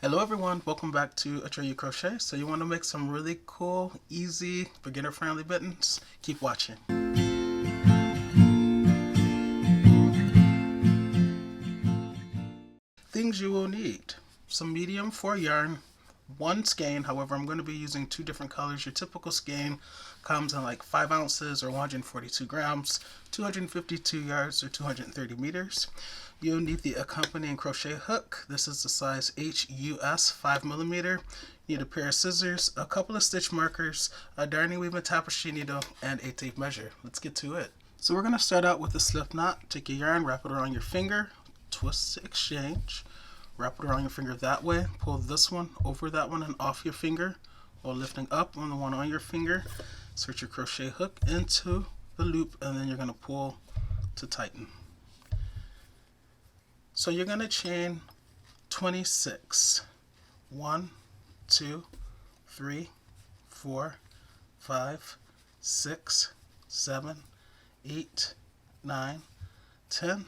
Hello everyone, welcome back to Atreyu Crochet. So you want to make some really cool, easy, beginner-friendly mittens? Keep watching. Things you will need: some medium 4 yarn, one skein. However, I'm going to be using two different colors. Your typical skein comes in like 5 ounces or 142 grams, 252 yards or 230 meters. You'll need the accompanying crochet hook. This is the size HUS 5mm. You need a pair of scissors, a couple of stitch markers, a darning weave and tapestry needle, and a tape measure. Let's get to it. So we're going to start out with a slip knot. Take your yarn, wrap it around your finger, twist to exchange, wrap it around your finger that way, pull this one over that one and off your finger while lifting up on the one on your finger. Insert your crochet hook into the loop and then you're going to pull to tighten. So you're going to chain 26. 1, 2, 3, 4, 5, 6, 7, 8, 9, 10,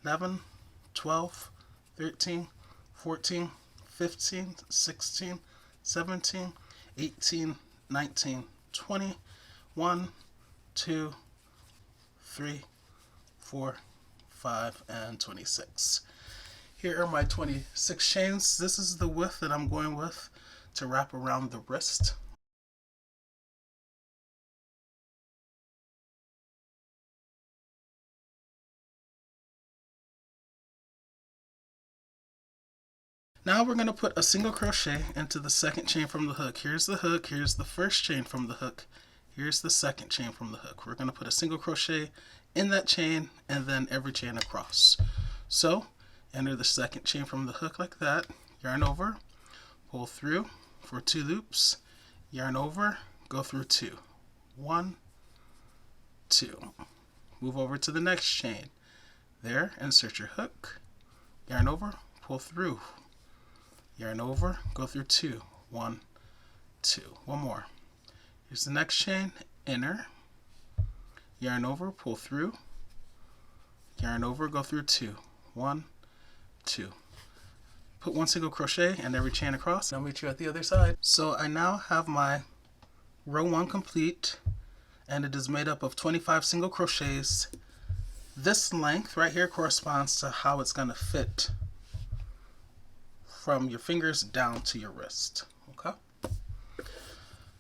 11, 12, 13, 14, 15, 16, 17, 18, 19, 20, 1, 2, 3, 4, 5, and 26. Here are my 26 chains. This is the width that I'm going with to wrap around the wrist. Now we're going to put a single crochet into the second chain from the hook. Here's the hook, here's the first chain from the hook, here's the second chain from the hook. We're going to put a single crochet in that chain and then every chain across. So enter the second chain from the hook like that, yarn over, pull through for 2 loops, yarn over, go through 2. 1, 2. Move over to the next chain. There, insert your hook, yarn over, pull through, yarn over, go through 2. 1, 2. One more. Here's the next chain, enter, yarn over, pull through, yarn over, go through 2. 1, 2. Put 1 single crochet and every chain across. I'll meet you at the other side. So I now have my row 1 complete, and it is made up of 25 single crochets. This length right here corresponds to how it's going to fit from your fingers down to your wrist. Okay?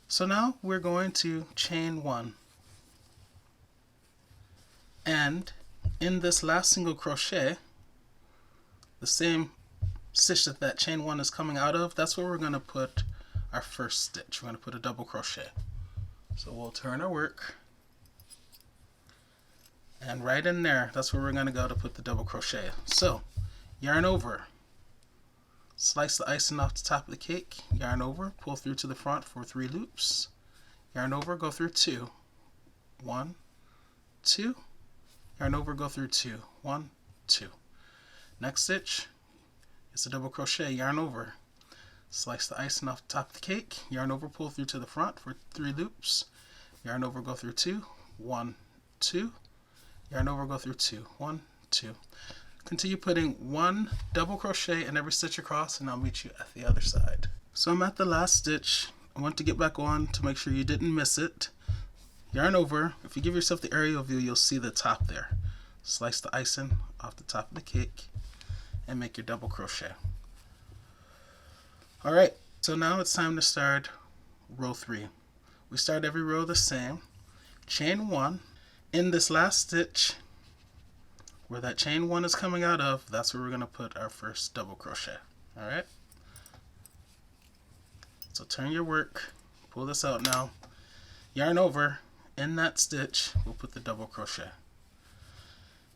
So now we're going to chain 1. And in this last single crochet, the same stitch that chain 1 is coming out of, that's where we're going to put our first stitch. We're going to put a double crochet. So we'll turn our work, and right in there, that's where we're going to go to put the double crochet. So yarn over, slice the icing off the top of the cake, yarn over, pull through to the front for 3 loops, yarn over, go through 2. 1, 2, yarn over, go through 2. 1, 2. Next stitch is a double crochet, yarn over, slice the icing off the top of the cake, yarn over, pull through to the front for 3 loops, yarn over, go through 2. 1, 2, yarn over, go through 2. 1, 2. Continue putting 1 double crochet in every stitch across, and I'll meet you at the other side. So I'm at the last stitch. I want to get back on to make sure you didn't miss it. Yarn over. If you give yourself the aerial view, you'll see the top there. Slice the icing off the top of the cake and make your double crochet. Alright, so now it's time to start row 3. We start every row the same. Chain 1. In this last stitch, where that chain 1 is coming out of, that's where we're going to put our first double crochet. Alright? So turn your work, pull this out now, yarn over, in that stitch, we'll put the double crochet.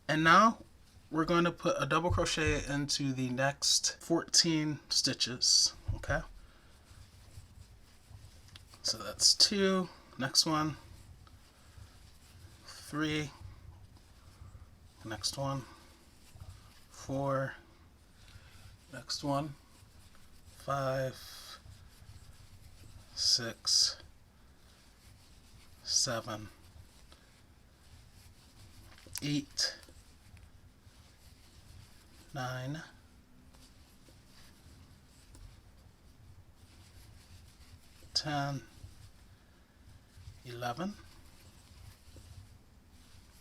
And now we're going to put a double crochet into the next 14 stitches. Okay? So that's 2, next one, 3, next one, 4, next one, 5, 6, 7, 8, 9, 10, 11,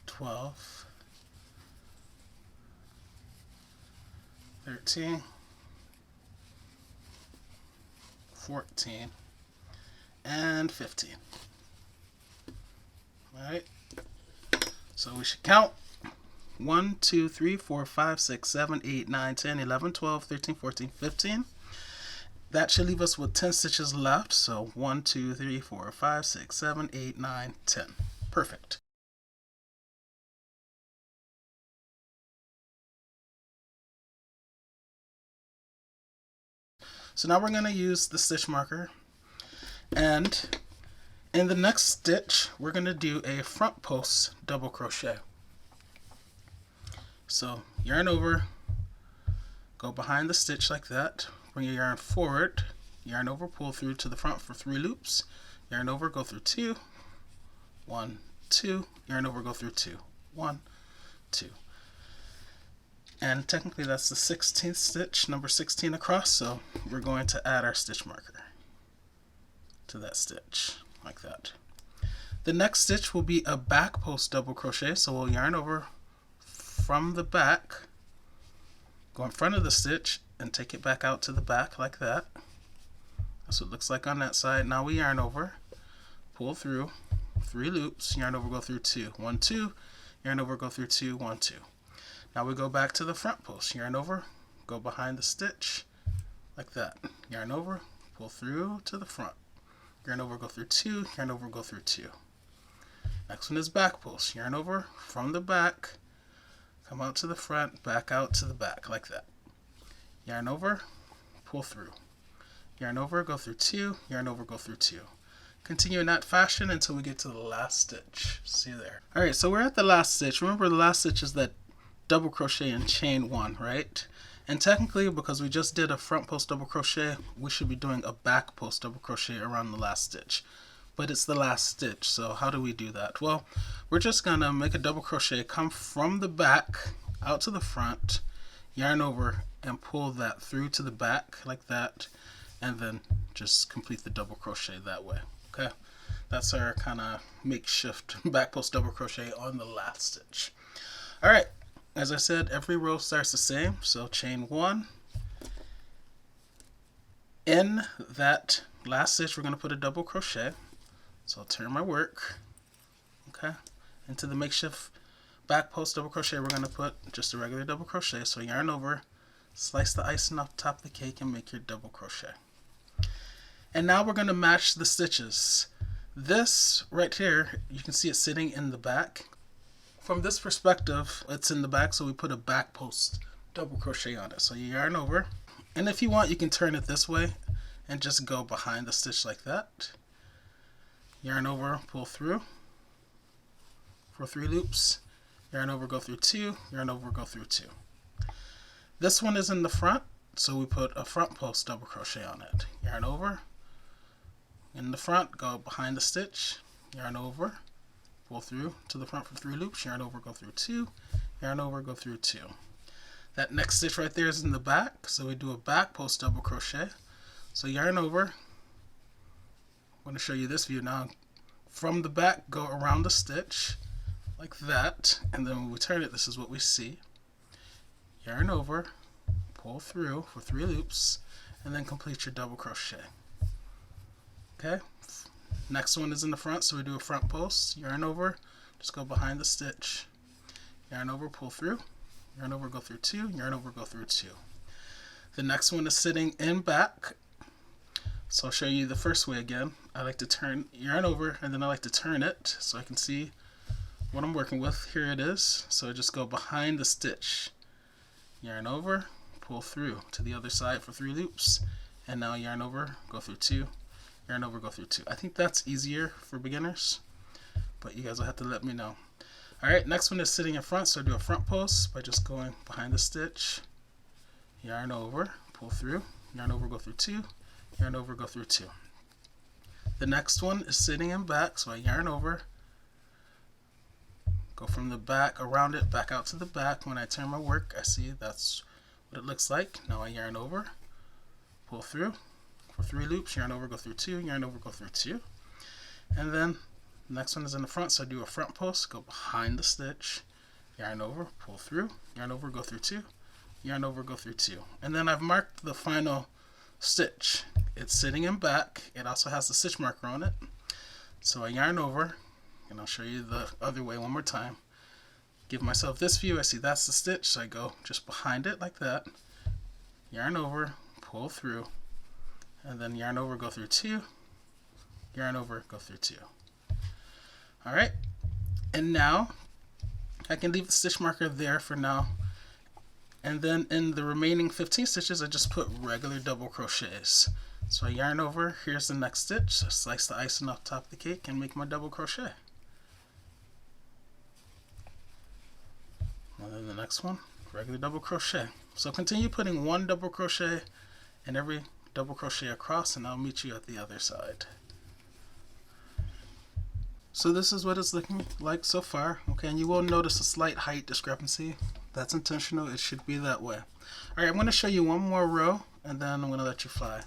12, 13, 14, and 15. Alright, so we should count 1, 2, 3, 4, 5, 6, 7, 8, 9, 10, 11, 12, 13, 14, 15. That should leave us with 10 stitches left. So 1, 2, 3, 4, 5, 6, 7, 8, 9, 10. Perfect. So now we're going to use the stitch marker, and in the next stitch we're going to do a front post double crochet. So yarn over, go behind the stitch like that, bring your yarn forward, yarn over, pull through to the front for 3 loops, yarn over, go through 2, 1, 2, yarn over, go through 2, 1, 2. And technically that's the 16th stitch, number 16 across, so we're going to add our stitch marker to that stitch like that. The next stitch will be a back post double crochet, so we'll yarn over from the back, go in front of the stitch and take it back out to the back like that. That's what it looks like on that side. Now we yarn over, pull through 3 loops, yarn over, go through 2, 1, 2, yarn over, go through 2, 1, 2. Now we go back to the front post, yarn over, go behind the stitch like that, yarn over, pull through to the front, yarn over, go through 2, yarn over, go through 2. Next one is back post, yarn over from the back, come out to the front, back out to the back like that. Yarn over, pull through. Yarn over, go through 2, yarn over, go through 2. Continue in that fashion until we get to the last stitch. See you there. Alright, so we're at the last stitch. Remember, the last stitch is that double crochet in chain 1, right? And technically, because we just did a front post double crochet, we should be doing a back post double crochet around the last stitch. But it's the last stitch, so how do we do that? Well, we're just gonna make a double crochet, come from the back out to the front, yarn over and pull that through to the back like that, and then just complete the double crochet that way. Okay, that's our kind of makeshift back post double crochet on the last stitch. All right, as I said, every row starts the same, so chain 1. In that last stitch we're going to put a double crochet. So I'll turn my work, okay, into the makeshift back post double crochet. We're going to put just a regular double crochet. So yarn over, slice the icing off the top of the cake and make your double crochet. And now we're going to match the stitches. This right here, you can see it sitting in the back. From this perspective, it's in the back, so we put a back post double crochet on it. So you yarn over, and if you want, you can turn it this way and just go behind the stitch like that. Yarn over, pull through for 3 loops, yarn over, go through 2, yarn over, go through 2. This one is in the front, so we put a front post double crochet on it. Yarn over, in the front, go behind the stitch, yarn over, pull through to the front for 3 loops, yarn over, go through 2, yarn over, go through 2. That next stitch right there is in the back, so we do a back post double crochet. So yarn over, I'm going to show you this view now. From the back, go around the stitch like that, and then when we turn it, this is what we see. Yarn over, pull through for 3 loops, and then complete your double crochet. Okay, next one is in the front, so we do a front post, yarn over, just go behind the stitch, yarn over, pull through, yarn over, go through 2, yarn over, go through 2. The next one is sitting in back, so I'll show you the first way again. I like to turn, yarn over, and then I like to turn it so I can see what I'm working with. Here it is, so I just go behind the stitch, yarn over, pull through to the other side for 3 loops, and now yarn over, go through 2, yarn over, go through 2. I think that's easier for beginners, but you guys will have to let me know. Alright, next one is sitting in front, so I do a front post by just going behind the stitch, yarn over, pull through, yarn over, go through 2, yarn over, go through 2. The next one is sitting in back, so I yarn over, go from the back around it, back out to the back. When I turn my work, I see that's what it looks like. Now I yarn over, pull through for 3 loops, yarn over, go through 2, yarn over, go through 2. And then the next one is in the front, so I do a front post, go behind the stitch, yarn over, pull through, yarn over, go through 2, yarn over, go through 2. And then I've marked the final stitch. It's sitting in back. It also has the stitch marker on it. So I yarn over, and I'll show you the other way one more time. Give myself this view. I see that's the stitch, so I go just behind it like that, yarn over, pull through, and then yarn over, go through 2, yarn over, go through 2. Alright, and now I can leave the stitch marker there for now, and then in the remaining 15 stitches I just put regular double crochets. So I yarn over, here's the next stitch, I slice the icing off top of the cake and make my double crochet. And then the next one, regular double crochet. So continue putting one double crochet in every double crochet across, and I'll meet you at the other side. So this is what it's looking like so far. Okay, and you will notice a slight height discrepancy. That's intentional, it should be that way. Alright, I'm going to show you one more row and then I'm going to let you fly.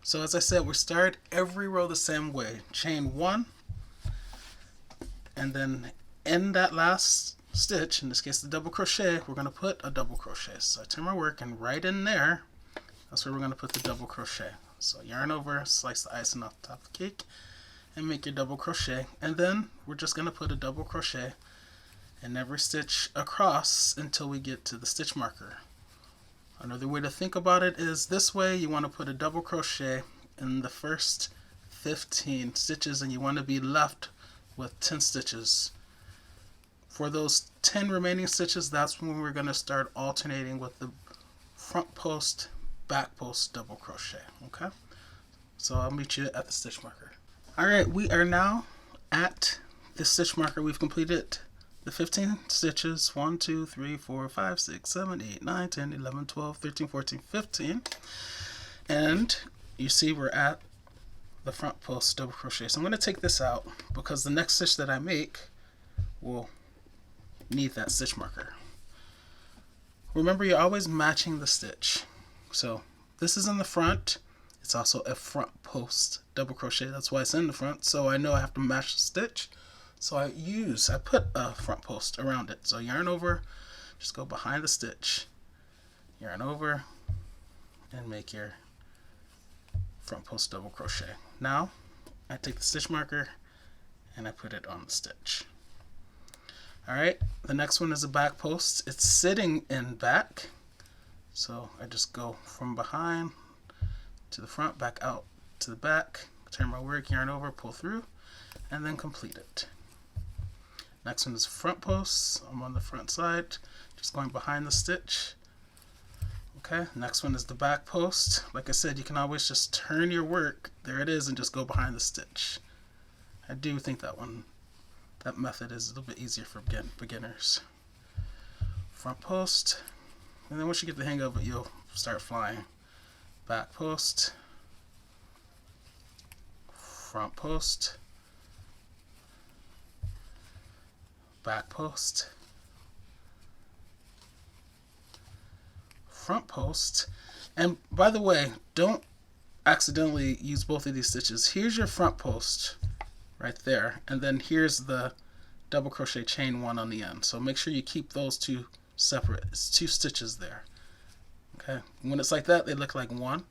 So as I said, we start every row the same way. Chain 1, and then in that last stitch, in this case the double crochet, we're going to put a double crochet. So I turn my work, and right in there, that's where we're going to put the double crochet. So yarn over, slice the icing off the top of the cake, and make your double crochet. And then we're just going to put a double crochet in every stitch across until we get to the stitch marker. Another way to think about it is this way. You want to put a double crochet in the first 15 stitches, and you want to be left with 10 stitches. For those 10 remaining stitches, that's when we're going to start alternating with the front post, back post double crochet. Okay, so I'll meet you at the stitch marker. Alright, we are now at the stitch marker. We've completed the 15 stitches, 1, 2, 3, 4, 5, 6, 7, 8, 9, 10, 11, 12, 13, 14, 15. And you see we're at the front post double crochet. So I'm going to take this out because the next stitch that I make will need that stitch marker. Remember, you're always matching the stitch. So this is in the front. It's also a front post double crochet. That's why it's in the front. So I know I have to match the stitch. So I put a front post around it. So yarn over, just go behind the stitch, yarn over, and make your front post double crochet. Now I take the stitch marker and I put it on the stitch. Alright, the next one is a back post. It's sitting in back. So I just go from behind to the front, back out to the back, turn my work, yarn over, pull through, and then complete it. Next one is front posts. I'm on the front side, just going behind the stitch. Okay, next one is the back post. Like I said, you can always just turn your work, there it is, and just go behind the stitch. I do think that method is a little bit easier for beginners. Front post, and then once you get the hang of it, you'll start flying. Back post, front post, back post, front post. And by the way, don't accidentally use both of these stitches. Here's your front post right there, and then here's the double crochet chain 1 on the end. So make sure you keep those two separate. It's 2 stitches there. Okay, when it's like that, they look like 1,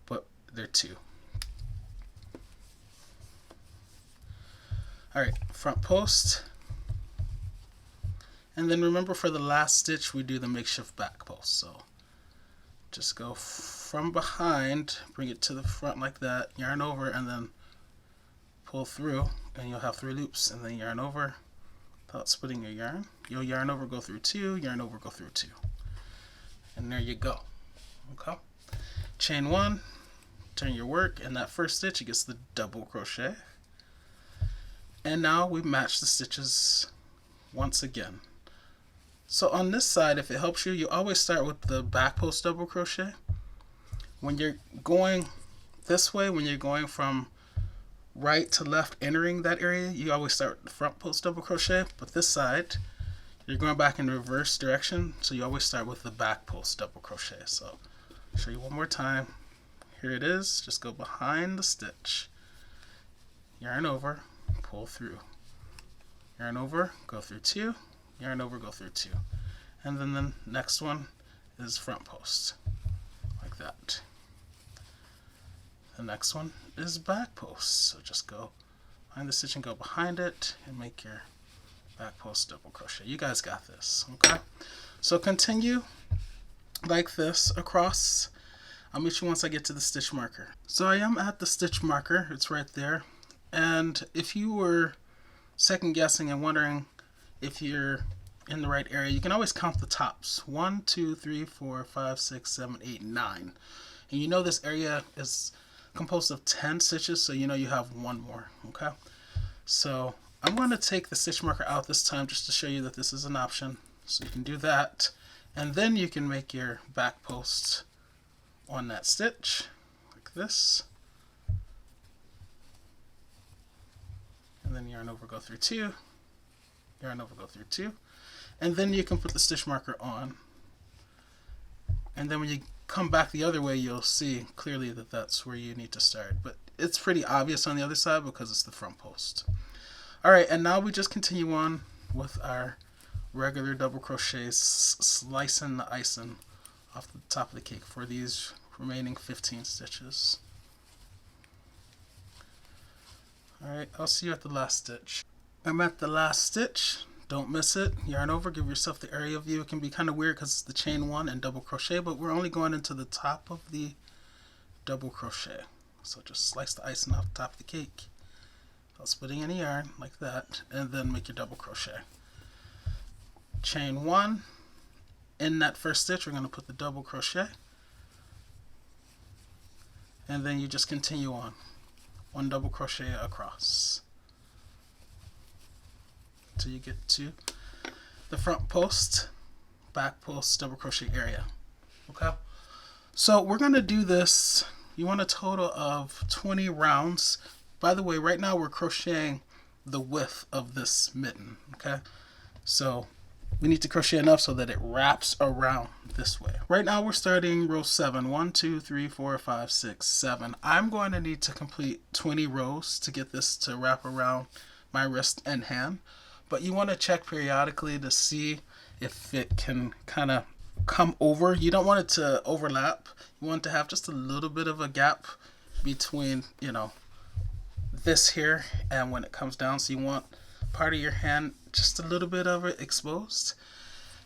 but they're 2. Alright, front post. And then remember, for the last stitch, we do the makeshift back post. So just go from behind, bring it to the front like that, yarn over, and then pull through, and you'll have 3 loops, and then yarn over without splitting your yarn. You'll yarn over, go through 2, yarn over, go through 2. And there you go. Okay, chain 1, turn your work, and that first stitch, it gets the double crochet. And now we match the stitches once again. So on this side, if it helps you, you always start with the back post double crochet. When you're going this way, when you're going from right to left entering that area, you always start with the front post double crochet. But this side, you're going back in the reverse direction, so you always start with the back post double crochet. So I'll show you one more time. here it is. Just go behind the stitch, yarn over, pull through, yarn over, go through 2, yarn over, go through 2, and then the next one is front post, like that. The next one is back post, so just go behind the stitch and go behind it and make your back post double crochet. You guys got this, okay? So continue like this across. I'll meet you once I get to the stitch marker. So I am at the stitch marker, it's right there. And if you were second guessing and wondering if you're in the right area, you can always count the tops. 1, 2, 3, 4, 5, 6, 7, 8, 9. And you know this area is composed of 10 stitches, so you know you have one more, okay? So I'm going to take the stitch marker out this time just to show you that this is an option. So you can do that, and then you can make your back post on that stitch like this, and then yarn over, go through 2, yarn over, go through 2, and then you can put the stitch marker on, and then when you come back the other way you'll see clearly that that's where you need to start, but it's pretty obvious on the other side because it's the front post. Alright, and now we just continue on with our regular double crochets, slicing the icing off the top of the cake for these remaining 15 stitches. Alright, I'll see you at the last stitch. I'm at the last stitch. Don't miss it. Yarn over, give yourself the area view. It can be kind of weird because it's the chain 1 and double crochet, but we're only going into the top of the double crochet. So just slice the icing off the top of the cake without splitting any yarn, like that, and then make your double crochet. Chain 1. In that first stitch, we're going to put the double crochet, and then you just continue on. 1 double crochet across until you get to the front post, back post, double crochet area. Okay, so we're going to do this. You want a total of 20 rounds. By the way, right now we're crocheting the width of this mitten. Okay, so we need to crochet enough so that it wraps around this way. Right now we're starting row 7. 1, 2, 3, 4, 5, 6, 7. I'm going to need to complete 20 rows to get this to wrap around my wrist and hand. But you want to check periodically to see if it can kind of come over. You don't want it to overlap. You want to have just a little bit of a gap between, you know, this here and when it comes down. So you want part of your hand, just a little bit of it exposed.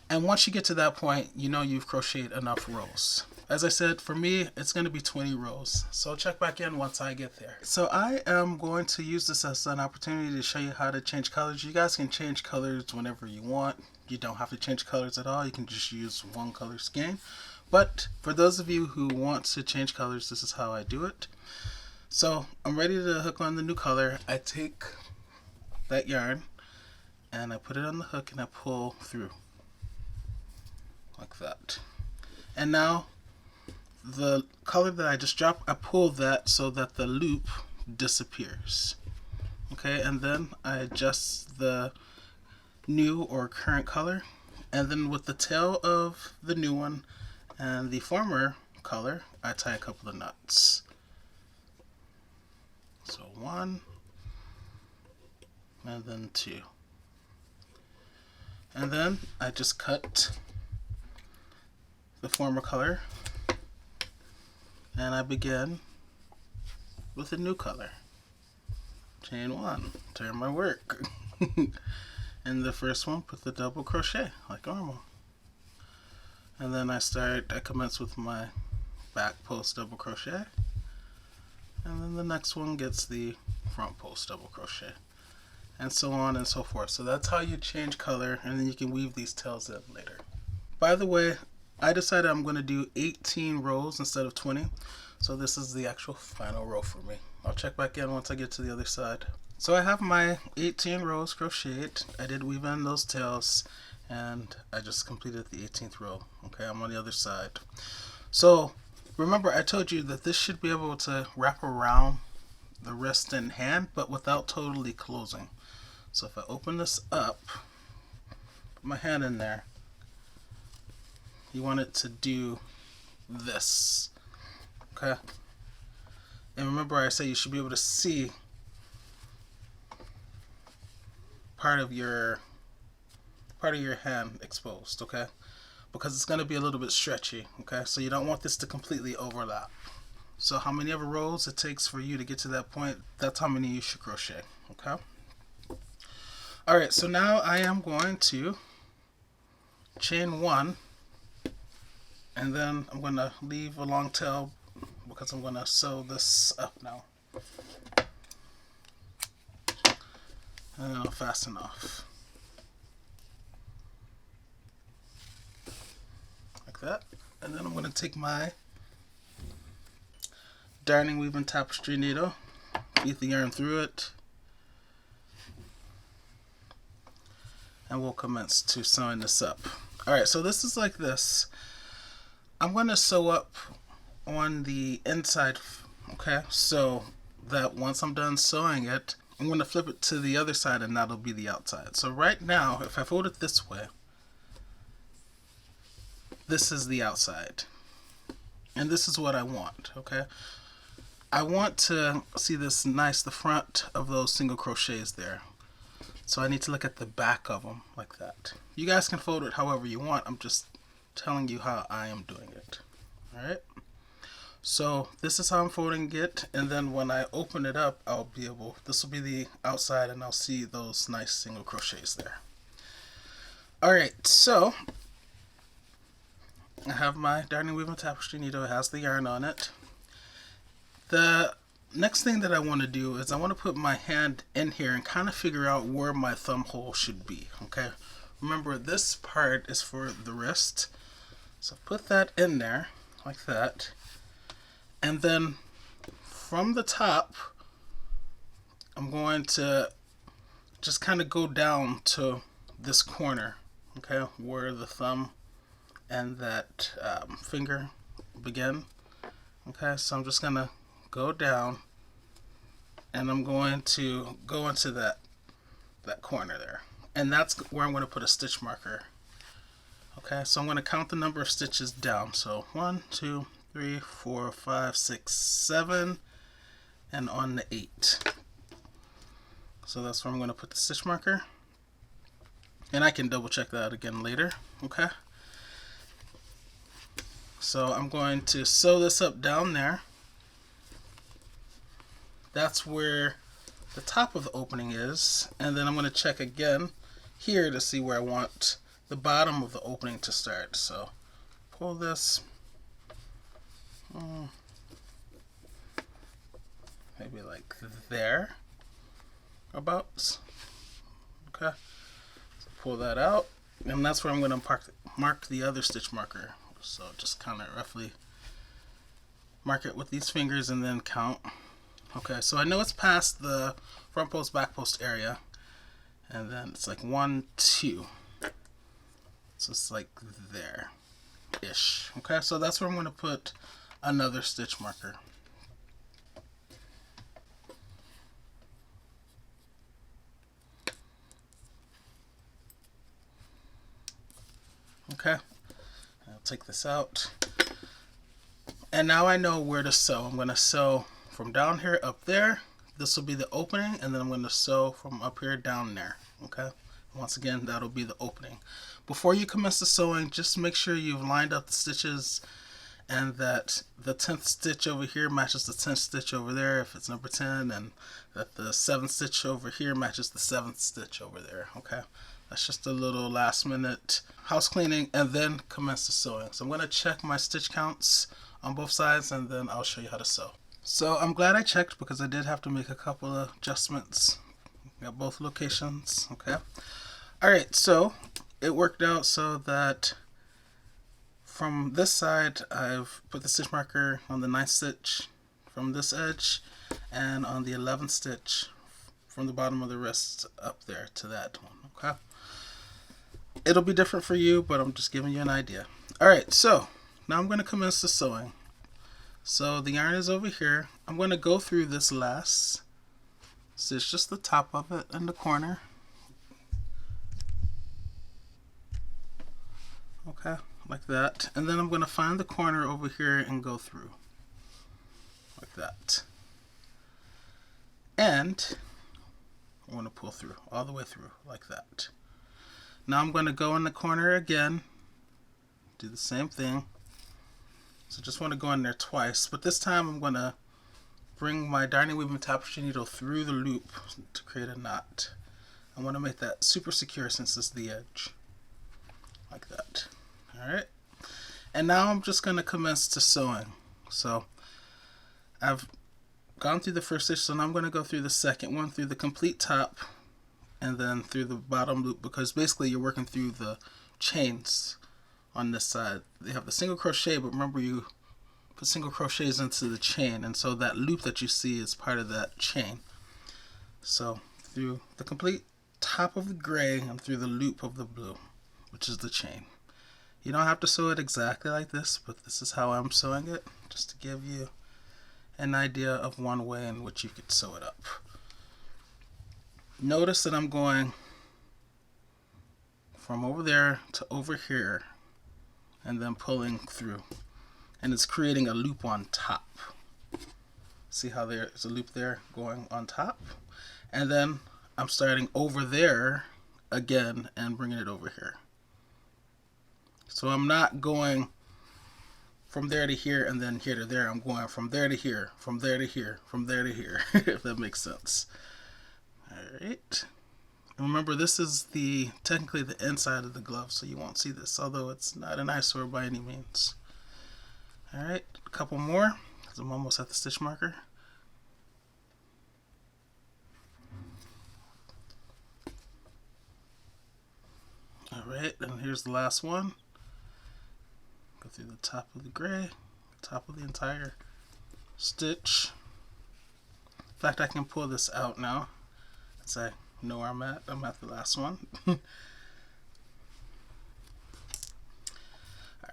And once you get to that point, you know you've crocheted enough rows. As I said, for me, it's going to be 20 rows. So check back in once I get there. So I am going to use this as an opportunity to show you how to change colors. You guys can change colors whenever you want. You don't have to change colors at all. You can just use one color scheme. But for those of you who want to change colors, this is how I do it. So I'm ready to hook on the new color. I take that yarn and I put it on the hook and I pull through like that. And now the color that I just dropped, I pull that so that the loop disappears. Okay, and then I adjust the new or current color, and then with the tail of the new one and the former color, I tie a couple of knots. So 1 and then 2. And then I just cut the former color and I begin with a new color. Chain 1, turn my work. And the first one, put the double crochet like normal. And then I commence with my back post double crochet. And then the next one gets the front post double crochet. And so on and so forth. So that's how you change color, and then you can weave these tails in later. By the way, I decided I'm going to do 18 rows instead of 20. So this is the actual final row for me. I'll check back in once I get to the other side. So I have my 18 rows crocheted. I did weave in those tails and I just completed the 18th row. Okay, I'm on the other side. So remember I told you that this should be able to wrap around the wrist and hand but without totally closing. So if I open this up, put my hand in there, you want it to do this. Okay, And remember, I say you should be able to see part of your hand exposed, okay? Because it's going to be a little bit stretchy, okay? So you don't want this to completely overlap. So how many ever rows it takes for you to get to that point, that's how many you should crochet, okay? All right, so now I am going to chain 1, and then I'm going to leave a long tail because I'm going to sew this up now. And then I'll fasten off. Like that. And then I'm going to take my darning weaving tapestry needle, feed the yarn through it, and we'll commence to sewing this up. Alright, so this is like this. I'm going to sew up on the inside, okay, so that once I'm done sewing it, I'm going to flip it to the other side and that'll be the outside. So right now, if I fold it this way, this is the outside. And this is what I want, okay? I want to see this nice, the front of those single crochets there. So I need to look at the back of them like that. You guys can fold it however you want. I'm just telling you how I am doing it. Alright? So this is how I'm folding it, and then when I open it up, I'll be able, this will be the outside, and I'll see those nice single crochets there. Alright, so I have my darning weaving tapestry needle. It has the yarn on it. The next thing that I want to do is I want to put my hand in here and kind of figure out where my thumb hole should be, okay? Remember, this part is for the wrist, so put that in there like that. And then from the top, I'm going to just kind of go down to this corner, okay, where the thumb and that finger begin. Okay, so I'm just going to go down and I'm going to go into that corner there. And that's where I'm going to put a stitch marker. Okay, so I'm going to count the number of stitches down. So 1, 2, 3, 4, 5, 6, 7, and on the 8. So that's where I'm going to put the stitch marker. And I can double check that again later. Okay. So I'm going to sew this up down there. That's where the top of the opening is. And then I'm going to check again here to see where I want the bottom of the opening to start. So pull this. Maybe like there, about. Okay, so pull that out, and that's where I'm going to mark the other stitch marker. So just kind of roughly mark it with these fingers and then count. Okay, so I know it's past the front post, back post area, and then it's like 1, 2. So it's like there-ish. Okay, so that's where I'm going to put another stitch marker. Okay, I'll take this out. And now I know where to sew. I'm going to sew from down here up there. This will be the opening, and then I'm going to sew from up here down there. Okay, once again, that'll be the opening. Before you commence the sewing, just make sure you've lined up the stitches and that the 10th stitch over here matches the 10th stitch over there if it's number 10, and that the 7th stitch over here matches the 7th stitch over there. Okay, that's just a little last minute house cleaning, and then commence the sewing. So I'm going to check my stitch counts on both sides, and then I'll show you how to sew. So I'm glad I checked because I did have to make a couple of adjustments at both locations. Okay, alright, so it worked out so that from this side, I've put the stitch marker on the 9th stitch from this edge, and on the 11th stitch from the bottom of the wrist up there to that one. Okay, it'll be different for you, but I'm just giving you an idea. Alright, so now I'm going to commence the sewing. So the yarn is over here. I'm going to go through this last stitch, just the top of it in the corner. Okay, like that. And then I'm going to find the corner over here and go through like that. end, I'm going to pull through all the way through like that. Now I'm going to go in the corner again, do the same thing. So just want to go in there twice, but this time I'm going to bring my darning weaving tapestry needle through the loop to create a knot. I want to make that super secure since it's the edge, like that. Alright, and now I'm just going to commence to sewing. So I've gone through the first stitch, so now I'm going to go through the second one, through the complete top, and then through the bottom loop, because basically you're working through the chains on this side. They have the single crochet, but remember you put single crochets into the chain, and so that loop that you see is part of that chain. So through the complete top of the gray and through the loop of the blue, which is the chain. You don't have to sew it exactly like this, but this is how I'm sewing it, just to give you an idea of one way in which you could sew it up. Notice that I'm going from over there to over here and then pulling through, and it's creating a loop on top. See how there's a loop there going on top, and then I'm starting over there again and bringing it over here. So I'm not going from there to here and then here to there. I'm going from there to here, from there to here, from there to here, if that makes sense. Alright. Remember, this is technically the inside of the glove, so you won't see this, although it's not an eyesore by any means. Alright, a couple more, because I'm almost at the stitch marker. Alright, and here's the last one. Go through the top of the gray, top of the entire stitch. In fact, I can pull this out now, as I know where I'm at. I'm at the last one.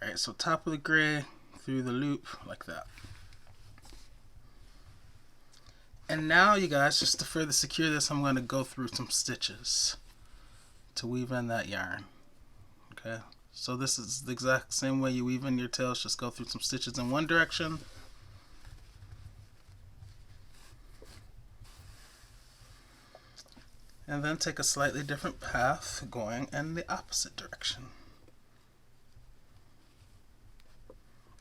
Alright, so top of the gray, through the loop, like that. And now, you guys, just to further secure this, I'm going to go through some stitches to weave in that yarn. Okay, so this is the exact same way you weave in your tails, just go through some stitches in one direction. And then take a slightly different path going in the opposite direction.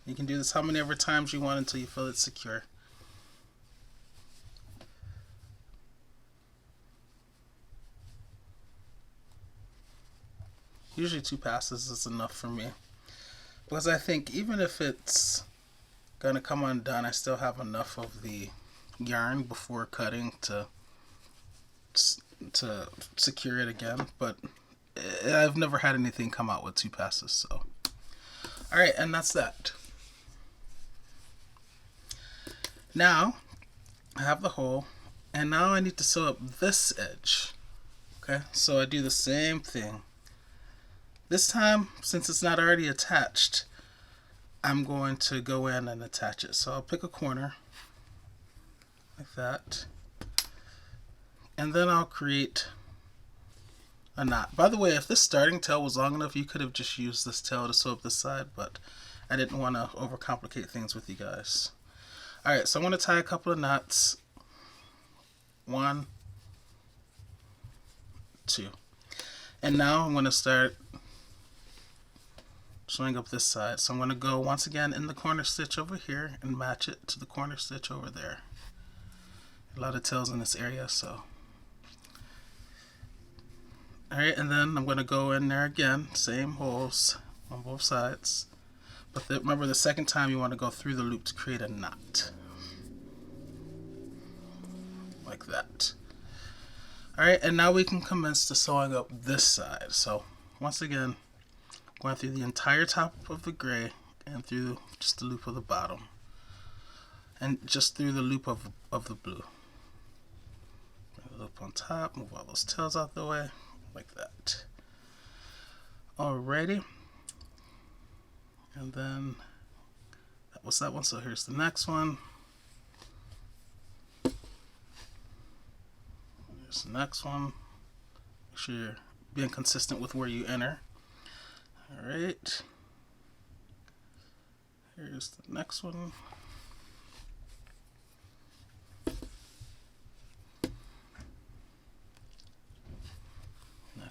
You can do this how many ever times you want until you feel it's secure. Usually 2 passes is enough for me, because I think even if it's going to come undone, I still have enough of the yarn before cutting to secure it again. But I've never had anything come out with 2 passes, so. Alright, and that's that. Now I have the hole, and now I need to sew up this edge. Okay, so I do the same thing. This time, since it's not already attached, I'm going to go in and attach it. So I'll pick a corner like that, and then I'll create a knot. By the way, if this starting tail was long enough, you could have just used this tail to sew up this side, but I didn't want to overcomplicate things with you guys. Alright, so I'm going to tie a couple of knots. 1, 2. And now I'm going to start sewing up this side. So I'm going to go once again in the corner stitch over here and match it to the corner stitch over there. A lot of tails in this area, so. Alright, and then I'm going to go in there again, same holes on both sides. But remember, the second time you want to go through the loop to create a knot. Like that. Alright, and now we can commence to sewing up this side. So, once again, going through the entire top of the gray and through just the loop of the bottom. And just through the loop of the blue. Loop on top, move all those tails out the way, like that. Alrighty. And then that was that one, so here's the next one. Here's the next one. Make sure you're being consistent with where you enter. Alright. Here's the next one.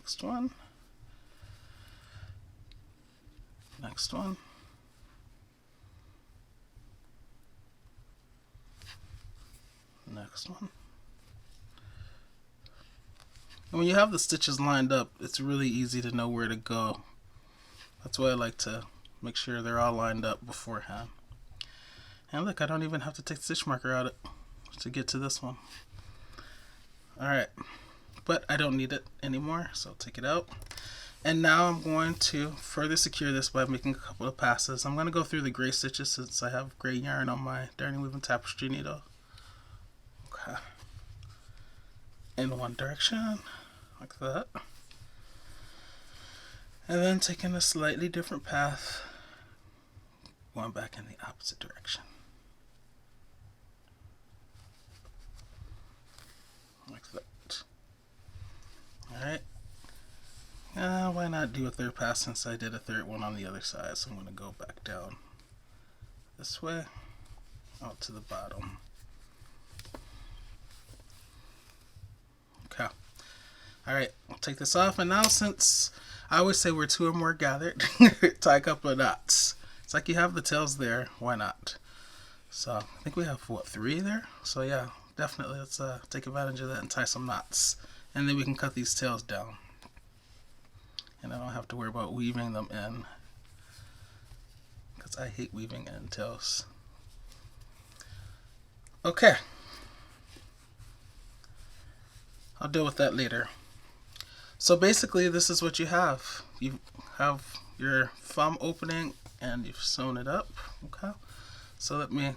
Next one. Next one. Next one. And when you have the stitches lined up, it's really easy to know where to go. That's why I like to make sure they're all lined up beforehand. And look, I don't even have to take the stitch marker out to get to this one. Alright, but I don't need it anymore, so I'll take it out. And now I'm going to further secure this by making a couple of passes. I'm going to go through the gray stitches since I have gray yarn on my darning weaving tapestry needle. Okay. In one direction, like that. And then taking a slightly different path, going back in the opposite direction. Like that. Alright. Why not do a third pass since I did a third one on the other side? So I'm going to go back down this way, out to the bottom. Okay. Alright, I'll take this off, and now since I always say we're 2 or more gathered, tie a couple of knots. It's like you have the tails there, why not? So I think we have, what, 3 there? So yeah, definitely let's take advantage of that and tie some knots. And then we can cut these tails down. And I don't have to worry about weaving them in, because I hate weaving in tails. Okay. I'll deal with that later. So basically this is what you have. You have your thumb opening and you've sewn it up. Okay. So let me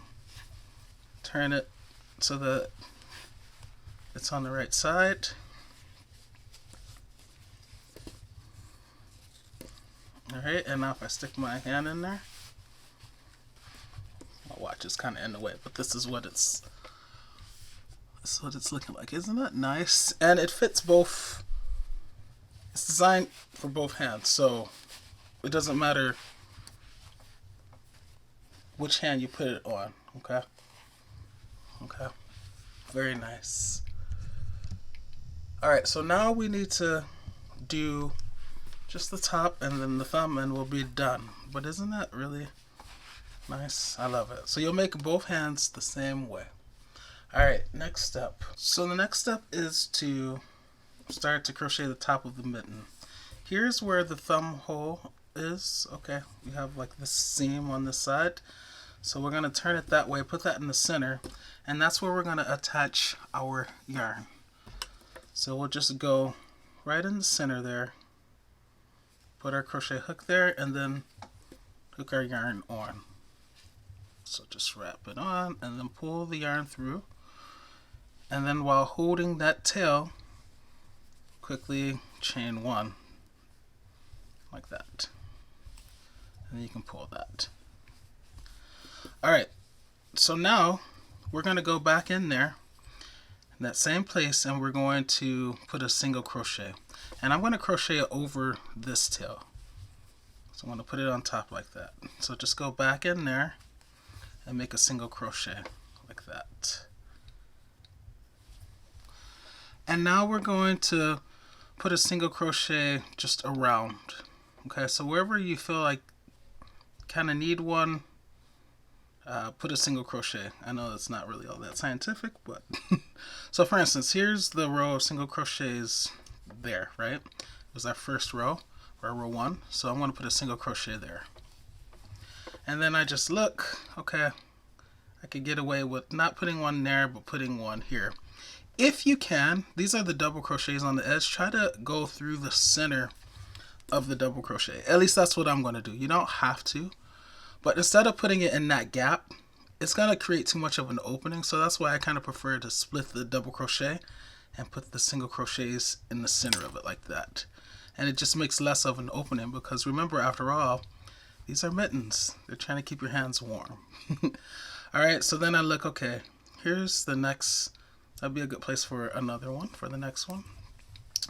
turn it so that it's on the right side. Alright, and now if I stick my hand in there, my watch is kind of in the way, but this is what it's looking like. Isn't that nice? And it fits both. It's designed for both hands, so it doesn't matter which hand you put it on. Okay. Okay. Very nice. Alright, so now we need to do just the top and then the thumb and we'll be done. But isn't that really nice? I love it. So you'll make both hands the same way. Alright, next step. So the next step is to start to crochet the top of the mitten. Here's where the thumb hole is. Okay, we have like this seam on this side. So we're going to turn it that way, put that in the center, and that's where we're going to attach our yarn. So we'll just go right in the center there. Put our crochet hook there and then hook our yarn on. So just wrap it on and then pull the yarn through. And then while holding that tail, quickly chain 1 like that. And then you can pull that. Alright, so now we're going to go back in there in that same place and we're going to put a single crochet. And I'm going to crochet over this tail. So I'm going to put it on top like that. So just go back in there and make a single crochet like that. And now we're going to put a single crochet just around. Okay, so wherever you feel like kind of need one, put a single crochet. I know it's not really all that scientific, but so for instance, here's the row of single crochets there, right? It was our first row, or row 1. So I'm going to put a single crochet there. And then I just look, okay, I could get away with not putting one there, but putting one here. If you can, these are the double crochets on the edge. Try to go through the center of the double crochet. At least that's what I'm going to do. You don't have to. But instead of putting it in that gap, it's going to create too much of an opening. So that's why I kind of prefer to split the double crochet and put the single crochets in the center of it like that. And it just makes less of an opening because remember, after all, these are mittens. They're trying to keep your hands warm. Alright, so then I look, okay, here's the next, that'd be a good place for another one, for the next one.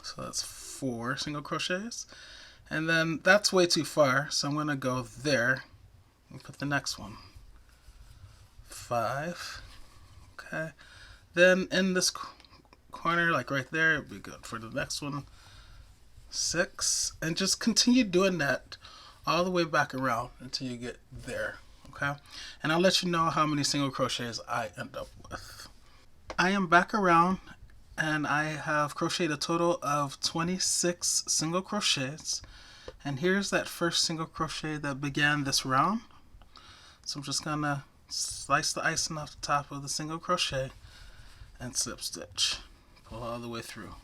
So that's 4 single crochets. And then that's way too far, so I'm going to go there and put the next one. 5. Okay. Then in this corner, like right there, it'd be good for the next one. 6, and just continue doing that all the way back around until you get there. Okay, and I'll let you know how many single crochets I end up with. I am back around and I have crocheted a total of 26 single crochets, and here's that first single crochet that began this round. So I'm just gonna slice the icing off the top of the single crochet and slip stitch, pull all the way through.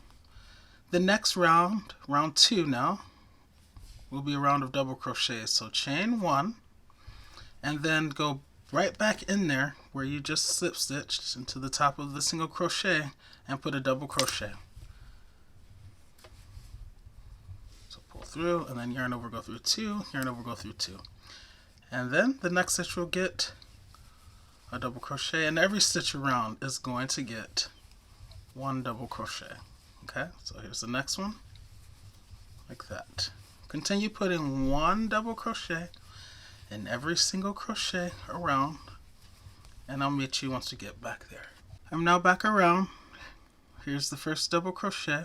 The next round, round 2 now, will be a round of double crochets. So chain 1 and then go right back in there where you just slip stitched into the top of the single crochet and put a double crochet. So pull through and then yarn over, go through 2, yarn over, go through 2. And then the next stitch will get a double crochet, and every stitch around is going to get 1 double crochet. Okay, so here's the next one, like that. Continue putting 1 double crochet in every single crochet around, and I'll meet you once we get back there. I'm now back around. Here's the first double crochet.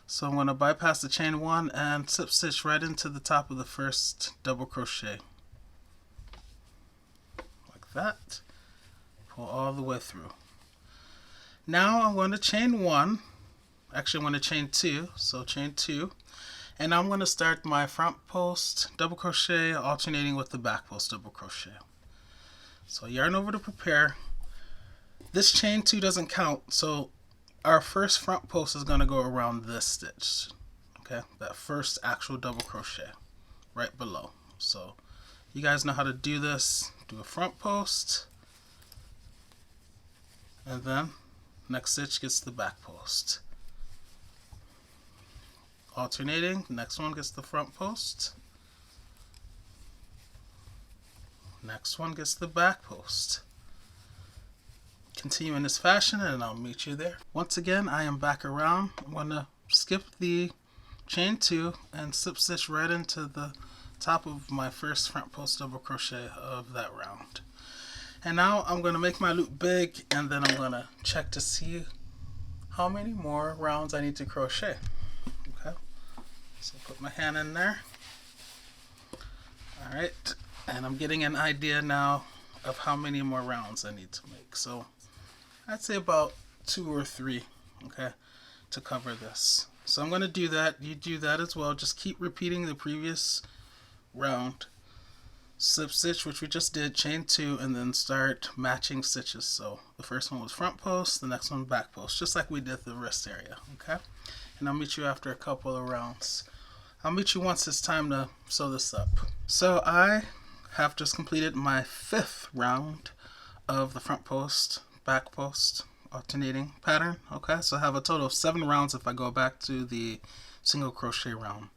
So I'm going to bypass the chain 1 and slip stitch right into the top of the first double crochet. Like that. Pull all the way through. Now I'm going to chain 1. Actually, I'm going to chain 2. So chain 2. And I'm going to start my front post double crochet alternating with the back post double crochet. So yarn over to prepare. This chain 2 doesn't count, so our first front post is going to go around this stitch. Okay, that first actual double crochet right below. So you guys know how to do this. Do a front post, and then next stitch gets the back post. Alternating, next one gets the front post, next one gets the back post. Continue in this fashion and I'll meet you there. Once again, I am back around. I'm going to skip the chain 2 and slip stitch right into the top of my first front post double crochet of that round. And now I'm going to make my loop big, and then I'm going to check to see how many more rounds I need to crochet. Okay, so put my hand in there. Alright, and I'm getting an idea now of how many more rounds I need to make. So I'd say about 2 or 3, okay, to cover this. So I'm going to do that. You do that as well. Just keep repeating the previous round. Slip stitch, which we just did, chain 2, and then start matching stitches. So the first one was front post, the next one back post, just like we did the wrist area, okay? And I'll meet you after a couple of rounds. I'll meet you once it's time to sew this up. So I have just completed my 5th round of the front post, back post, alternating pattern, okay? So I have a total of 7 rounds if I go back to the single crochet round.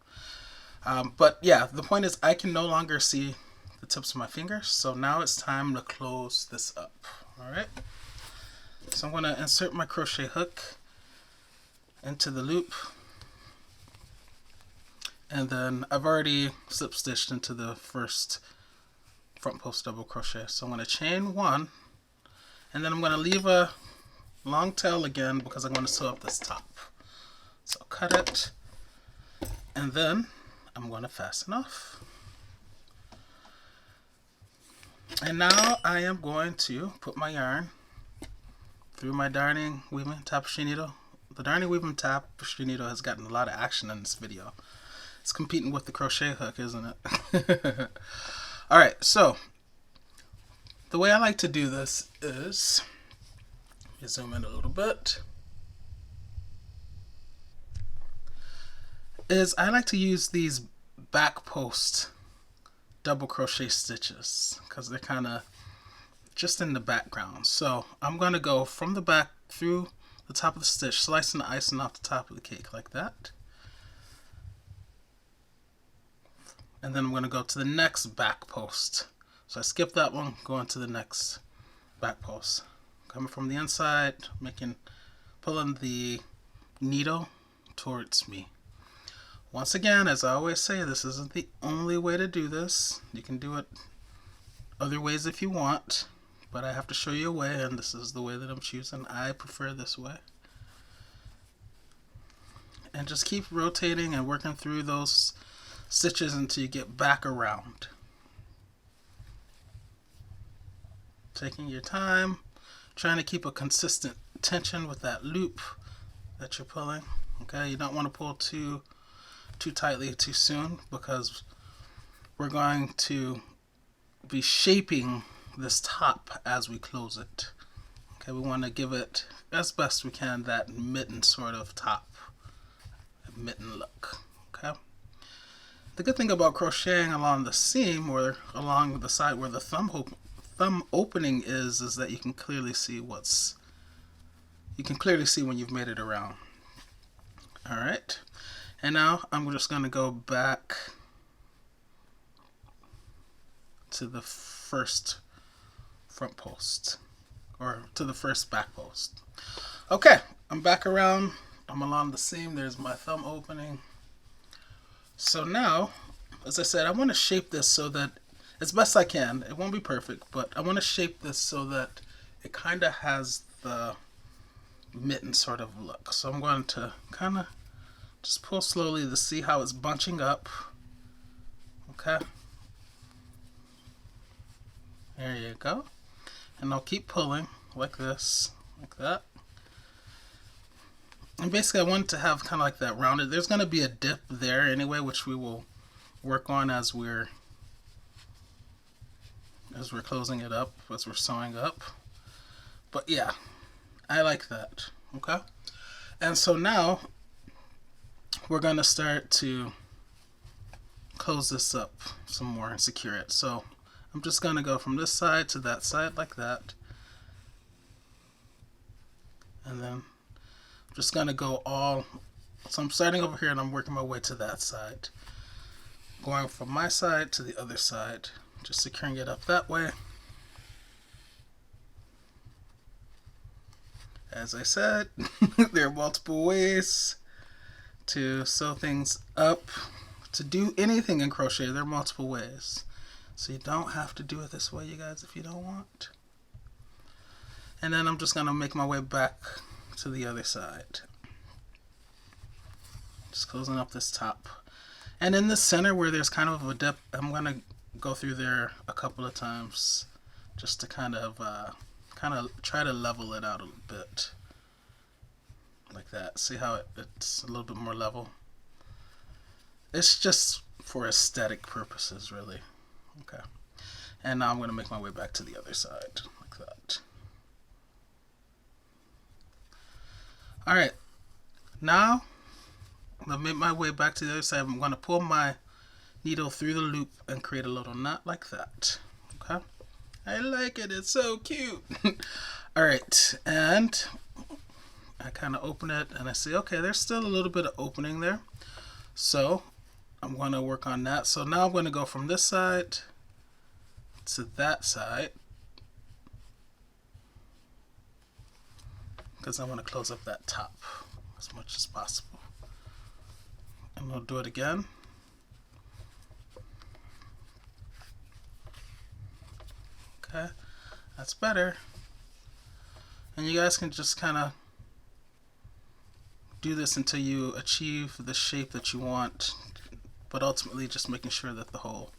But yeah, the point is I can no longer see the tips of my fingers, so now it's time to close this up. Alright, so I'm going to insert my crochet hook into the loop, and then I've already slip stitched into the first front post double crochet, so I'm going to chain 1, and then I'm going to leave a long tail again because I'm going to sew up this top. So cut it, and then I'm going to fasten off. And now I am going to put my yarn through my darning weaving tapestry needle. The darning weaving tapestry needle has gotten a lot of action in this video. It's competing with the crochet hook, isn't it? Alright, so the way I like to do this is, let me zoom in a little bit, is I like to use these back post double crochet stitches because they're kind of just in the background. So I'm going to go from the back through the top of the stitch, slicing the icing off the top of the cake like that. And then I'm going to go to the next back post. So I skip that one, going to the next back post. Coming from the inside, pulling the needle towards me. Once again, as I always say, this isn't the only way to do this. You can do it other ways if you want, but I have to show you a way, and this is the way that I'm choosing. I prefer this way. and just keep rotating and working through those stitches until you get back around. Taking your time, trying to keep a consistent tension with that loop that you're pulling. Okay, you don't want to pull too tightly too soon, because we're going to be shaping this top as we close it. Okay, we want to give it as best we can that mitten sort of top, mitten look. Okay. The good thing about crocheting along the seam or along the side where the thumb opening is that you can clearly see when you've made it around. All right, and now I'm just going to go back to the first front post, or to the first back post. Okay, I'm back around. I'm along the seam. There's my thumb opening. So now, as I said, I want to shape this so that, as best I can, it won't be perfect, but I want to shape this so that it kind of has the mitten sort of look. So I'm going to kind of just pull slowly to see how it's bunching up. Okay. There you go. And I'll keep pulling like this, like that. And basically I want it to have kind of like that rounded. There's going to be a dip there anyway, which we will work on as we're closing it up, as we're sewing up. But yeah, I like that. Okay. And so now we're going to start to close this up some more and secure it. So I'm just going to go from this side to that side like that. And then I'm just going to go so I'm starting over here and I'm working my way to that side. Going from my side to the other side, just securing it up that way. As I said, there are multiple ways to sew things up. To do anything in crochet, there are multiple ways. So you don't have to do it this way, you guys, if you don't want. And then I'm just going to make my way back to the other side. Just closing up this top. And in the center where there's kind of a dip, I'm going to go through there a couple of times just to kind of try to level it out a little bit. Like that. See how it's a little bit more level? It's just for aesthetic purposes, really. Okay. And now I'm going to make my way back to the other side, like that. Alright. Now, I've made my way back to the other side. I'm going to pull my needle through the loop and create a little knot like that. Okay. I like it. It's so cute. Alright. And I kind of open it and I see, okay, there's still a little bit of opening there. So I'm going to work on that. So now I'm going to go from this side to that side, because I want to close up that top as much as possible. And we'll do it again. Okay, that's better. And you guys can just kind of do this until you achieve the shape that you want, but ultimately just making sure that the hole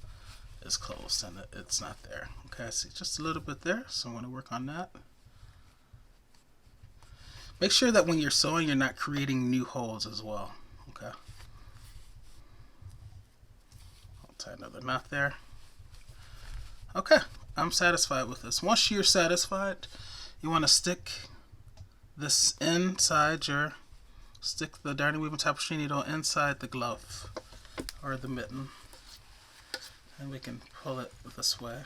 is closed and that it's not there. Okay, I see just a little bit there, so I'm going to work on that. Make sure that when you're sewing, you're not creating new holes as well. Okay. I'll tie another knot there. Okay, I'm satisfied with this. Once you're satisfied, you want to stick this inside stick the darning weaving tapestry needle inside the glove or the mitten, and we can pull it this way.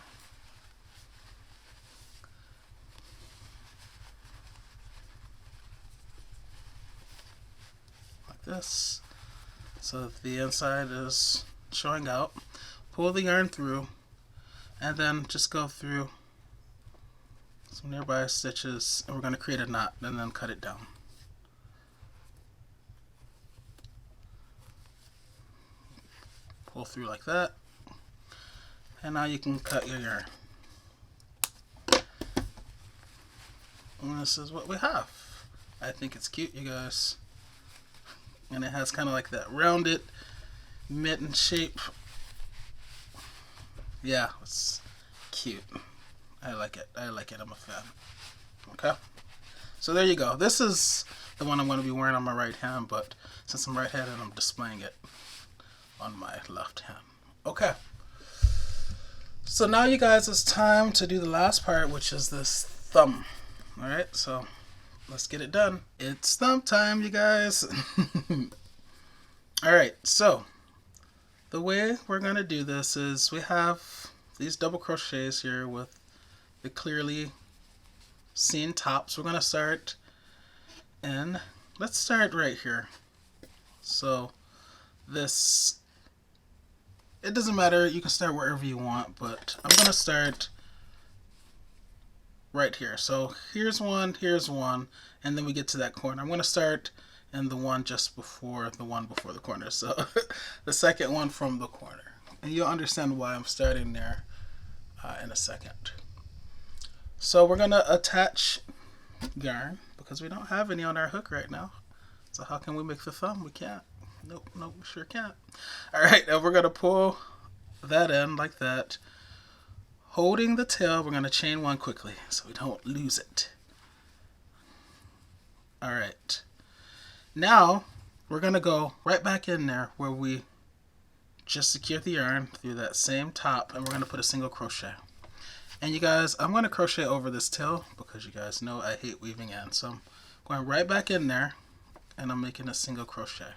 Like this, so that the inside is showing out. Pull the yarn through and then just go through some nearby stitches, and we're going to create a knot and then cut it down. Pull through like that, and now you can cut your yarn. And this is what we have. I think it's cute, you guys. and it has kind of like that rounded mitten shape. Yeah, it's cute. I like it. I like it. I'm a fan. Okay. So there you go. This is the one I'm going to be wearing on my right hand, but since I'm right-handed, I'm displaying it on my left hand. Okay. So now, you guys, it's time to do the last part, which is this thumb. All right. So let's get it done. It's thumb time, you guys. All right. So the way we're going to do this is we have these double crochets here with the clearly seen tops. We're going to start, and let's start right here. So this, it doesn't matter, you can start wherever you want, but I'm going to start right here. So here's one, and then we get to that corner. I'm going to start in the one just before the one before the corner. So the second one from the corner. And you'll understand why I'm starting there in a second. So we're going to attach yarn because we don't have any on our hook right now. So how can we make the thumb? We can't. Nope, we sure can't. All right, now we're going to pull that in like that. Holding the tail, we're going to chain one quickly so we don't lose it. All right. Now we're going to go right back in there where we just secured the yarn through that same top, and we're going to put a single crochet. And you guys, I'm going to crochet over this tail because you guys know I hate weaving in. So I'm going right back in there, and I'm making a single crochet.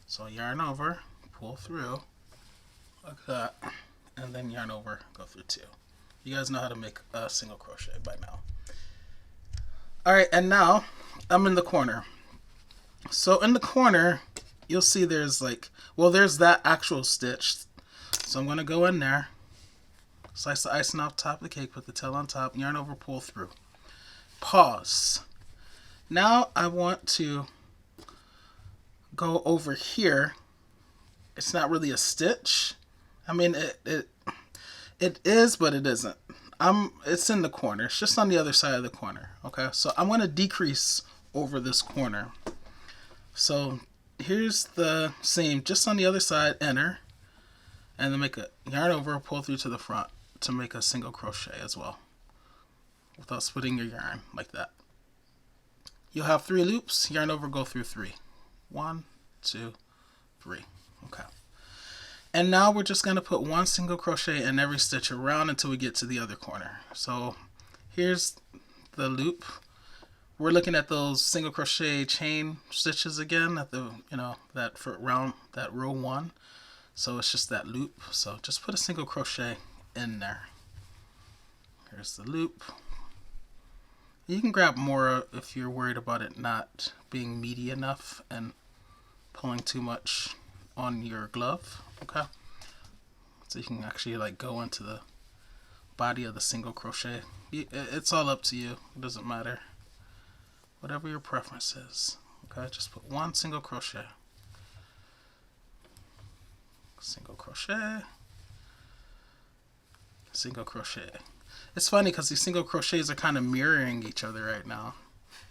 So yarn over, pull through like that, and then yarn over, go through two. You guys know how to make a single crochet by now. All right, and now I'm in the corner. So in the corner, you'll see there's like, well, there's that actual stitch. So I'm going to go in there, slice the icing off top of the cake, put the tail on top, yarn over, pull through. Pause. Now I want to go over here. It's not really a stitch. I mean, it is, but it isn't. It's in the corner. It's just on the other side of the corner. Okay, so I'm going to decrease over this corner. So here's the seam just on the other side, enter, and then make a yarn over, pull through to the front to make a single crochet as well without splitting your yarn like that. You'll have 3 loops, yarn over, go through 3. 1, 2, 3. Okay. And now we're just going to put 1 single crochet in every stitch around until we get to the other corner. So here's the loop. We're looking at those single crochet chain stitches again at the, that for round, that row 1. So it's just that loop. So just put a single crochet in there. Here's the loop. You can grab more if you're worried about it not being meaty enough and pulling too much on your glove. Okay, so you can actually like go into the body of the single crochet. It's all up to you. It doesn't matter. Whatever your preference is. Okay, just put 1 single crochet. Single crochet. Single crochet. It's funny because these single crochets are kind of mirroring each other right now.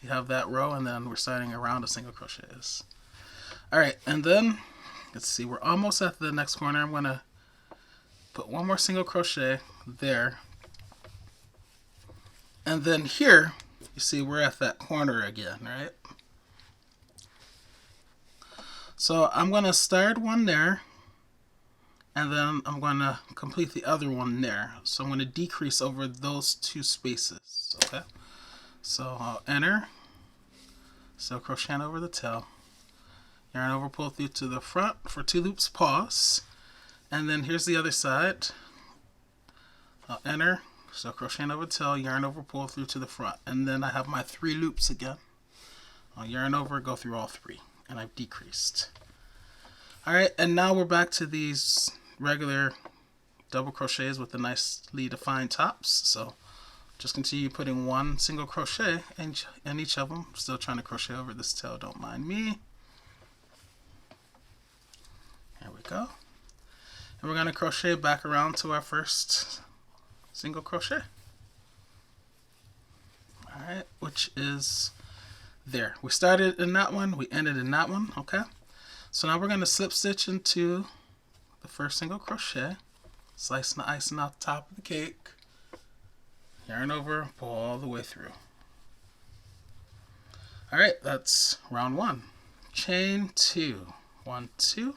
You have that row, and then we're starting around a single crochets. All right, and then let's see, we're almost at the next corner. I'm going to put 1 more single crochet there. And then here, you see we're at that corner again, right? So I'm going to start one there, and then I'm going to complete the other one there. So I'm going to decrease over those 2 spaces, okay? So I'll enter, so crochet over the tail, yarn over, pull through to the front for 2 loops, pause, and then here's the other side. I'll enter, so crochet over the tail, yarn over, pull through to the front, and then I have my 3 loops again. I'll yarn over, go through all 3, and I've decreased. All right, and now we're back to these regular double crochets with the nicely defined tops. So just continue putting 1 single crochet in each of them. Still trying to crochet over this tail, don't mind me. There we go. And we're going to crochet back around to our first single crochet. All right, which is there. We started in that one, we ended in that one, okay? So now we're going to slip stitch into the first single crochet, slicing the icing off the top of the cake, yarn over, pull all the way through. Alright, that's round 1. Chain 2, 1, 2,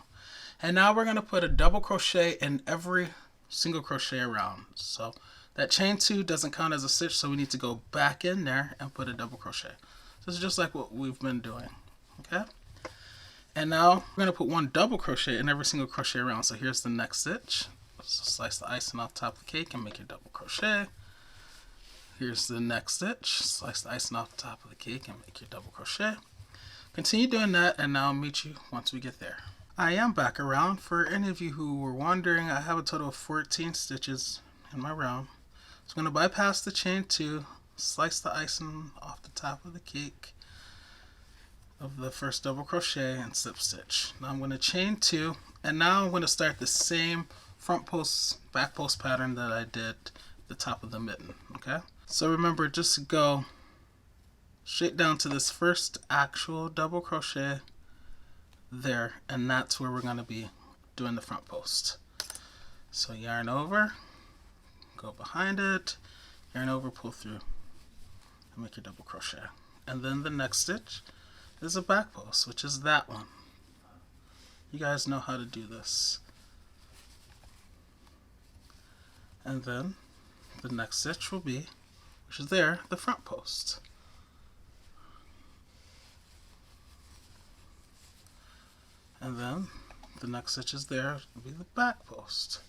and now we're going to put a double crochet in every single crochet around. So that chain 2 doesn't count as a stitch, so we need to go back in there and put a double crochet. This is just like what we've been doing. Okay? And now we're going to put 1 double crochet in every single crochet around. So here's the next stitch. So slice the icing off the top of the cake and make your double crochet. Here's the next stitch. Slice the icing off the top of the cake and make your double crochet. Continue doing that, and now I'll meet you once we get there. I am back around. For any of you who were wondering, I have a total of 14 stitches in my round. So I'm going to bypass the chain 2, slice the icing off the top of the cake of the first double crochet and slip stitch. Now I'm going to chain 2, and now I'm going to start the same front post back post pattern that I did at the top of the mitten. Okay, so remember, just go straight down to this first actual double crochet there, and that's where we're going to be doing the front post. So yarn over, go behind it, yarn over, pull through, and make your double crochet. And then the next stitch is a back post, which is that one. You guys know how to do this. And then the next stitch will be, which is there, the front post. And then the next stitch is there, will be the back post.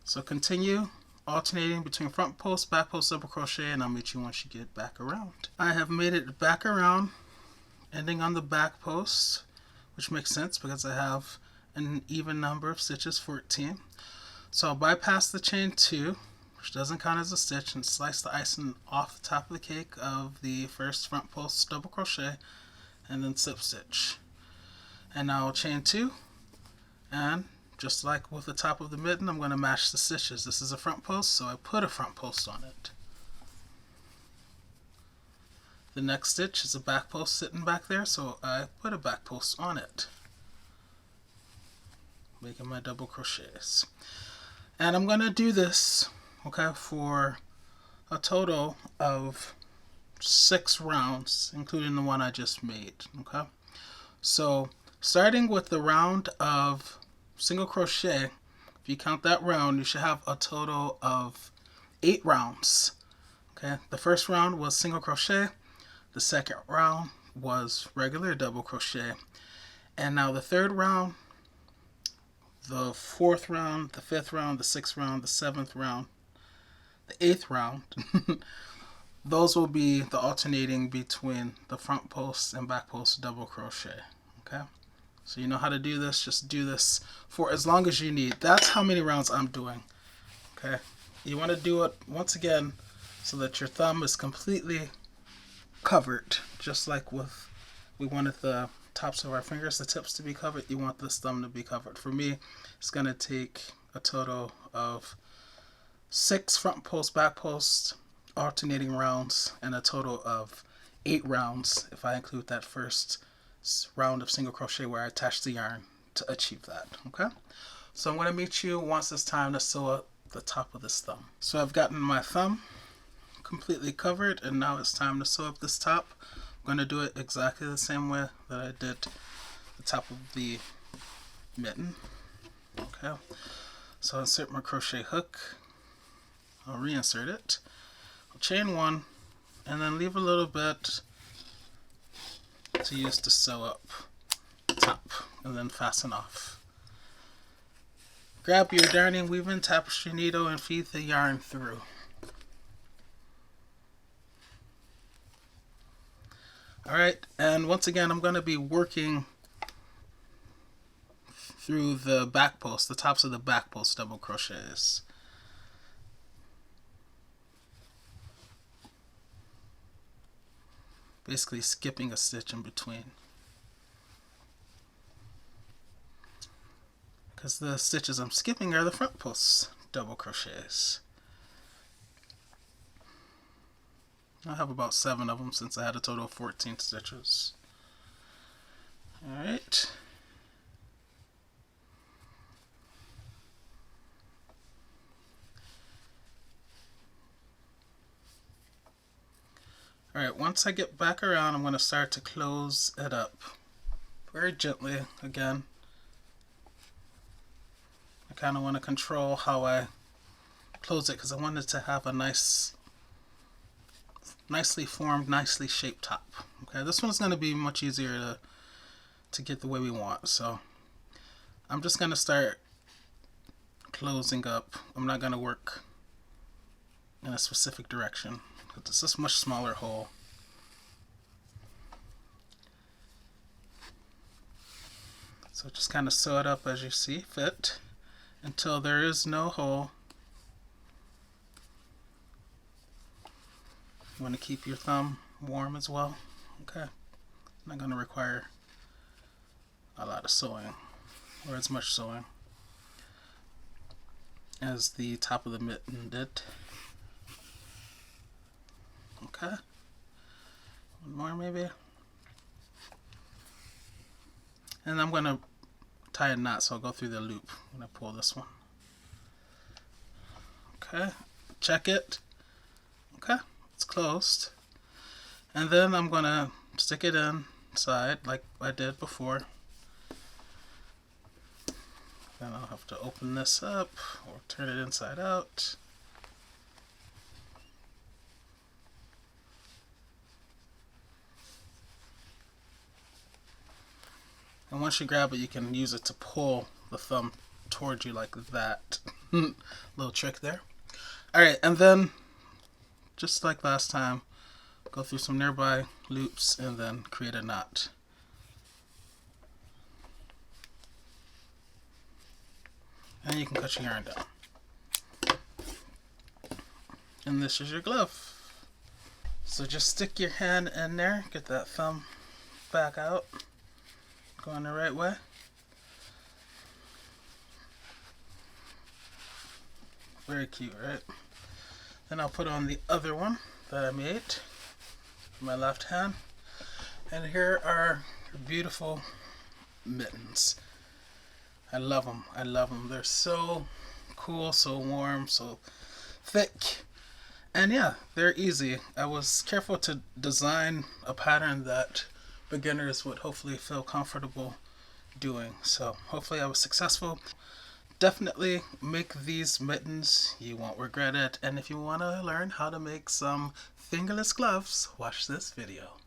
So continue alternating between front post, back post, double crochet, and I'll meet you once you get back around. I have made it back around, ending on the back post, which makes sense because I have an even number of stitches, 14. So I'll bypass the chain 2, which doesn't count as a stitch, and slice the icing off the top of the cake of the first front post double crochet, and then slip stitch. And now I'll chain 2, and just like with the top of the mitten, I'm going to match the stitches. This is a front post, so I put a front post on it. The next stitch is a back post sitting back there, so I put a back post on it, making my double crochets. And I'm going to do this, okay, for a total of 6 rounds, including the one I just made. Okay, so starting with the round of single crochet, if you count that round, you should have a total of 8 rounds. Okay, the first round was single crochet, the second round was regular double crochet, and now the third round, the fourth round, the fifth round, the sixth round, the seventh round, the 8th round those will be the alternating between the front post and back post double crochet. Okay, so you know how to do this. Just do this for as long as you need. That's how many rounds I'm doing. Okay, you want to do it once again so that your thumb is completely covered, just like with we wanted the tops of our fingers, the tips to be covered. You want this thumb to be covered. For me, it's going to take a total of 6 front post, back post alternating rounds, and a total of 8 rounds if I include that first round of single crochet where I attach the yarn to achieve that. Okay, so I'm going to meet you once it's time to sew up the top of this thumb. So I've gotten my thumb completely covered, and now it's time to sew up this top. I'm going to do it exactly the same way that I did the top of the mitten. Okay, so I'll insert my crochet hook, I'll reinsert it, I'll chain 1, and then leave a little bit to use to sew up the top, and then fasten off. Grab your darning weaving tapestry needle and feed the yarn through. Alright, and once again I'm going to be working through the back post, the tops of the back post double crochets. Basically skipping a stitch in between, because the stitches I'm skipping are the front post double crochets. I have about 7 of them since I had a total of 14 stitches. All right. All right, once I get back around, I'm going to start to close it up very gently again. I kind of want to control how I close it because I want it to have a nicely formed, nicely shaped top. Okay, this one's going to be much easier to get the way we want. So I'm just going to start closing up. I'm not going to work in a specific direction. It's just a much smaller hole. So just kind of sew it up as you see fit until there is no hole. You want to keep your thumb warm as well. Okay, not going to require a lot of sewing or as much sewing as the top of the mitten did. Okay, one more maybe. And I'm going to tie a knot, so I'll go through the loop when I pull this one. Okay, check it. Okay, it's closed. And then I'm going to stick it inside like I did before. Then I'll have to open this up or turn it inside out. And once you grab it, you can use it to pull the thumb towards you like that. Little trick there. Alright, and then, just like last time, go through some nearby loops and then create a knot. And you can cut your yarn down. And this is your glove. So just stick your hand in there, get that thumb back out. Going the right way. Very cute, right? Then I'll put on the other one that I made with my left hand. And here are beautiful mittens. I love them. I love them. They're so cool, so warm, so thick. And yeah, they're easy. I was careful to design a pattern that beginners would hopefully feel comfortable doing. So hopefully I was successful. Definitely make these mittens. You won't regret it. And if you want to learn how to make some fingerless gloves, watch this video.